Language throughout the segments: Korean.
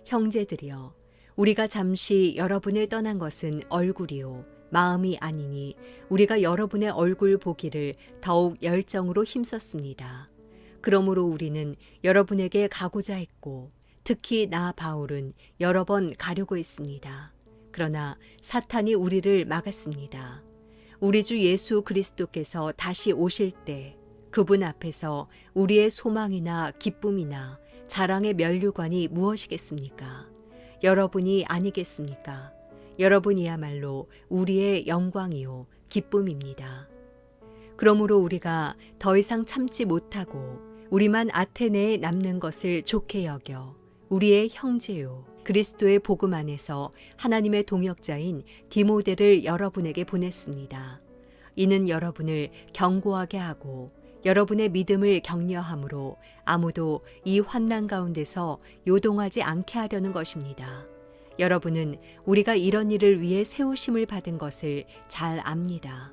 형제들이여, 우리가 잠시 여러분을 떠난 것은 얼굴이요 마음이 아니니 우리가 여러분의 얼굴 보기를 더욱 열정으로 힘썼습니다. 그러므로 우리는 여러분에게 가고자 했고 특히 나 바울은 여러 번 가려고 했습니다. 그러나 사탄이 우리를 막았습니다. 우리 주 예수 그리스도께서 다시 오실 때 그분 앞에서 우리의 소망이나 기쁨이나 자랑의 면류관이 무엇이겠습니까? 여러분이 아니겠습니까? 여러분이야말로 우리의 영광이요 기쁨입니다. 그러므로 우리가 더 이상 참지 못하고 우리만 아테네에 남는 것을 좋게 여겨 우리의 형제요 그리스도의 복음 안에서 하나님의 동역자인 디모데를 여러분에게 보냈습니다. 이는 여러분을 경고하게 하고 여러분의 믿음을 격려함으로 아무도 이 환난 가운데서 요동하지 않게 하려는 것입니다. 여러분은 우리가 이런 일을 위해 세우심을 받은 것을 잘 압니다.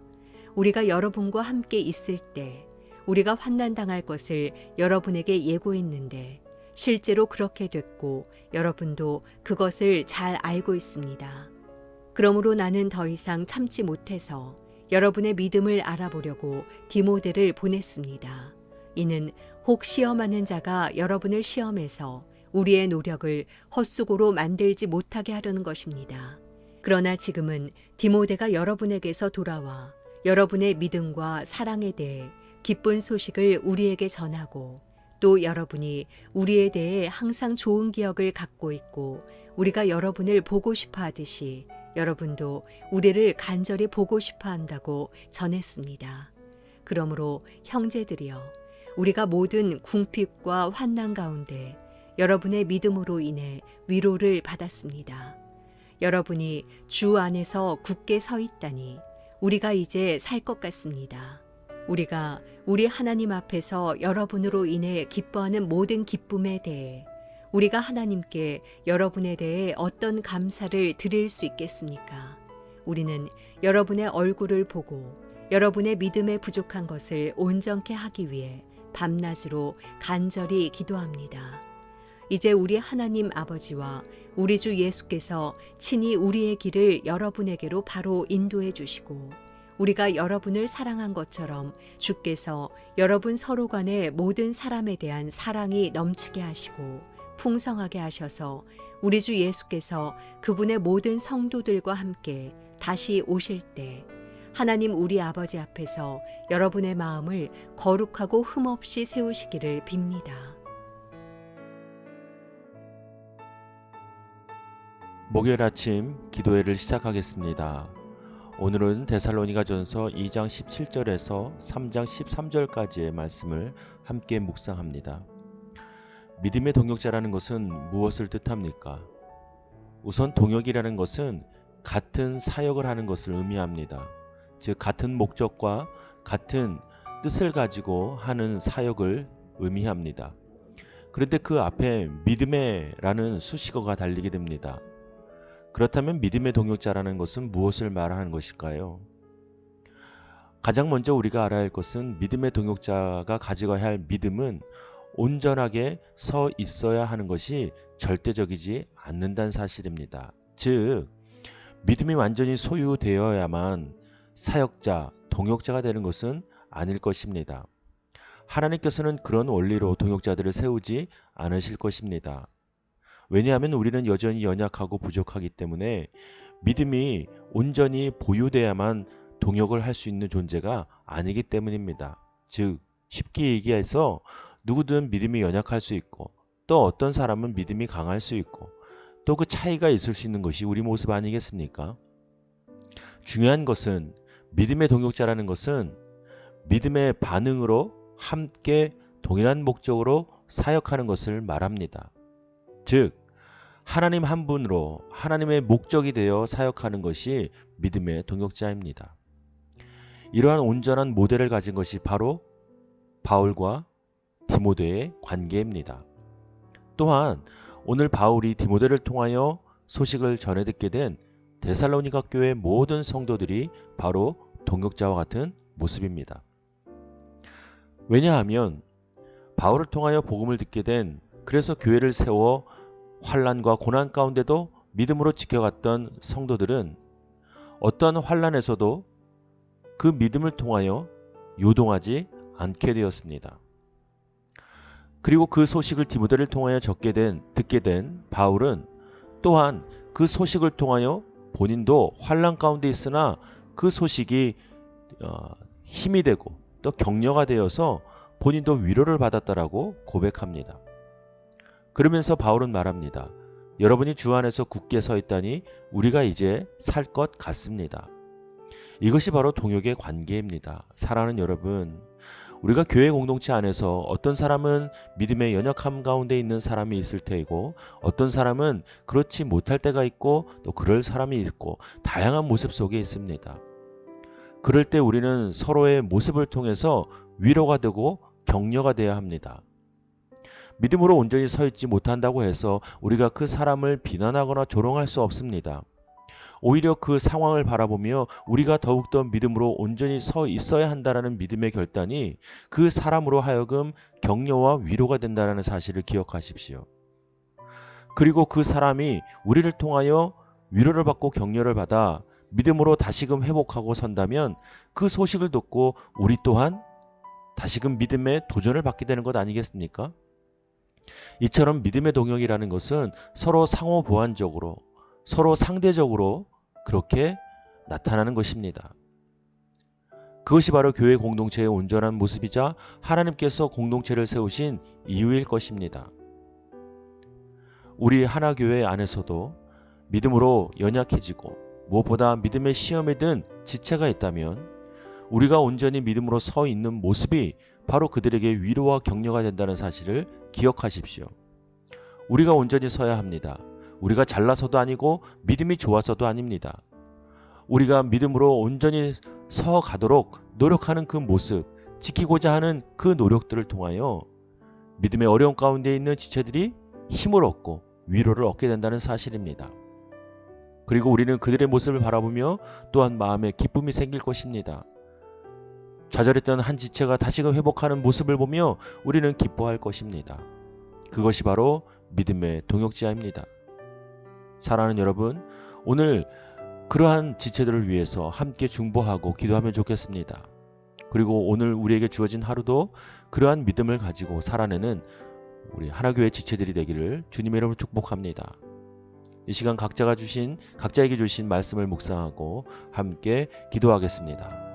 우리가 여러분과 함께 있을 때 우리가 환난 당할 것을 여러분에게 예고했는데 실제로 그렇게 됐고 여러분도 그것을 잘 알고 있습니다. 그러므로 나는 더 이상 참지 못해서 여러분의 믿음을 알아보려고 디모데를 보냈습니다. 이는 혹 시험하는 자가 여러분을 시험해서 우리의 노력을 헛수고로 만들지 못하게 하려는 것입니다. 그러나 지금은 디모데가 여러분에게서 돌아와 여러분의 믿음과 사랑에 대해 기쁜 소식을 우리에게 전하고 또 여러분이 우리에 대해 항상 좋은 기억을 갖고 있고 우리가 여러분을 보고 싶어 하듯이 여러분도 우리를 간절히 보고 싶어 한다고 전했습니다. 그러므로 형제들이여, 우리가 모든 궁핍과 환난 가운데 여러분의 믿음으로 인해 위로를 받았습니다. 여러분이 주 안에서 굳게 서 있다니 우리가 이제 살 것 같습니다. 우리가 우리 하나님 앞에서 여러분으로 인해 기뻐하는 모든 기쁨에 대해 우리가 하나님께 여러분에 대해 어떤 감사를 드릴 수 있겠습니까? 우리는 여러분의 얼굴을 보고 여러분의 믿음에 부족한 것을 온전케 하기 위해 밤낮으로 간절히 기도합니다. 이제 우리 하나님 아버지와 우리 주 예수께서 친히 우리의 길을 여러분에게로 바로 인도해 주시고 우리가 여러분을 사랑한 것처럼 주께서 여러분 서로 간의 모든 사람에 대한 사랑이 넘치게 하시고 풍성하게 하셔서 우리 주 예수께서 그분의 모든 성도들과 함께 다시 오실 때 하나님 우리 아버지 앞에서 여러분의 마음을 거룩하고 흠없이 세우시기를 빕니다. 목요일 아침 기도회를 시작하겠습니다. 오늘은 데살로니가전서 2장 17절에서 3장 13절까지의 말씀을 함께 묵상합니다. 믿음의 동역자라는 것은 무엇을 뜻합니까? 우선 동역이라는 것은 같은 사역을 하는 것을 의미합니다. 즉 같은 목적과 같은 뜻을 가지고 하는 사역을 의미합니다. 그런데 그 앞에 믿음의 라는 수식어가 달리게 됩니다. 그렇다면 믿음의 동역자라는 것은 무엇을 말하는 것일까요? 가장 먼저 우리가 알아야 할 것은 믿음의 동역자가 가져가야 할 믿음은 온전하게 서 있어야 하는 것이 절대적이지 않는다는 사실입니다. 즉 믿음이 완전히 소유되어야만 사역자, 동역자가 되는 것은 아닐 것입니다. 하나님께서는 그런 원리로 동역자들을 세우지 않으실 것입니다. 왜냐하면 우리는 여전히 연약하고 부족하기 때문에 믿음이 온전히 보유돼야만 동역을 할 수 있는 존재가 아니기 때문입니다. 즉 쉽게 얘기해서 누구든 믿음이 연약할 수 있고 또 어떤 사람은 믿음이 강할 수 있고 또 그 차이가 있을 수 있는 것이 우리 모습 아니겠습니까? 중요한 것은 믿음의 동역자라는 것은 믿음의 반응으로 함께 동일한 목적으로 사역하는 것을 말합니다. 즉 하나님 한 분으로 하나님의 목적이 되어 사역하는 것이 믿음의 동역자입니다. 이러한 온전한 모델을 가진 것이 바로 바울과 디모데의 관계입니다. 또한 오늘 바울이 디모데를 통하여 소식을 전해 듣게 된 데살로니가 교회 모든 성도들이 바로 동역자와 같은 모습입니다. 왜냐하면 바울을 통하여 복음을 듣게 된, 그래서 교회를 세워 환난과 고난 가운데도 믿음으로 지켜갔던 성도들은 어떠한 환난에서도 그 믿음을 통하여 요동하지 않게 되었습니다. 그리고 그 소식을 디모데를 통하여 듣게 된 바울은 또한 그 소식을 통하여 본인도 환난 가운데 있으나 그 소식이 힘이 되고 또 격려가 되어서 본인도 위로를 받았다라고 고백합니다. 그러면서 바울은 말합니다. 여러분이 주 안에서 굳게 서 있다니 우리가 이제 살 것 같습니다. 이것이 바로 동역의 관계입니다. 사랑하는 여러분, 우리가 교회 공동체 안에서 어떤 사람은 믿음의 연약함 가운데 있는 사람이 있을 테이고 어떤 사람은 그렇지 못할 때가 있고 또 그럴 사람이 있고 다양한 모습 속에 있습니다. 그럴 때 우리는 서로의 모습을 통해서 위로가 되고 격려가 되어야 합니다. 믿음으로 온전히 서 있지 못한다고 해서 우리가 그 사람을 비난하거나 조롱할 수 없습니다. 오히려 그 상황을 바라보며 우리가 더욱더 믿음으로 온전히 서 있어야 한다는 믿음의 결단이 그 사람으로 하여금 격려와 위로가 된다는 사실을 기억하십시오. 그리고 그 사람이 우리를 통하여 위로를 받고 격려를 받아 믿음으로 다시금 회복하고 선다면 그 소식을 듣고 우리 또한 다시금 믿음의 도전을 받게 되는 것 아니겠습니까? 이처럼 믿음의 동역이라는 것은 서로 상호 보완적으로 서로 상대적으로 그렇게 나타나는 것입니다. 그것이 바로 교회 공동체의 온전한 모습이자 하나님께서 공동체를 세우신 이유일 것입니다. 우리 하나교회 안에서도 믿음으로 연약해지고 무엇보다 믿음의 시험에 든 지체가 있다면 우리가 온전히 믿음으로 서 있는 모습이 바로 그들에게 위로와 격려가 된다는 사실을 기억하십시오. 우리가 온전히 서야 합니다. 우리가 잘나서도 아니고 믿음이 좋아서도 아닙니다. 우리가 믿음으로 온전히 서 가도록 노력하는 그 모습, 지키고자 하는 그 노력들을 통하여 믿음의 어려움 가운데 있는 지체들이 힘을 얻고 위로를 얻게 된다는 사실입니다. 그리고 우리는 그들의 모습을 바라보며 또한 마음에 기쁨이 생길 것입니다. 좌절했던 한 지체가 다시금 회복하는 모습을 보며 우리는 기뻐할 것입니다. 그것이 바로 믿음의 동역자입니다. 사랑하는 여러분, 오늘 그러한 지체들을 위해서 함께 중보하고 기도하면 좋겠습니다. 그리고 오늘 우리에게 주어진 하루도 그러한 믿음을 가지고 살아내는 우리 하나교회 지체들이 되기를 주님의 이름으로 축복합니다. 이 시간 각자에게 주신 말씀을 묵상하고 함께 기도하겠습니다.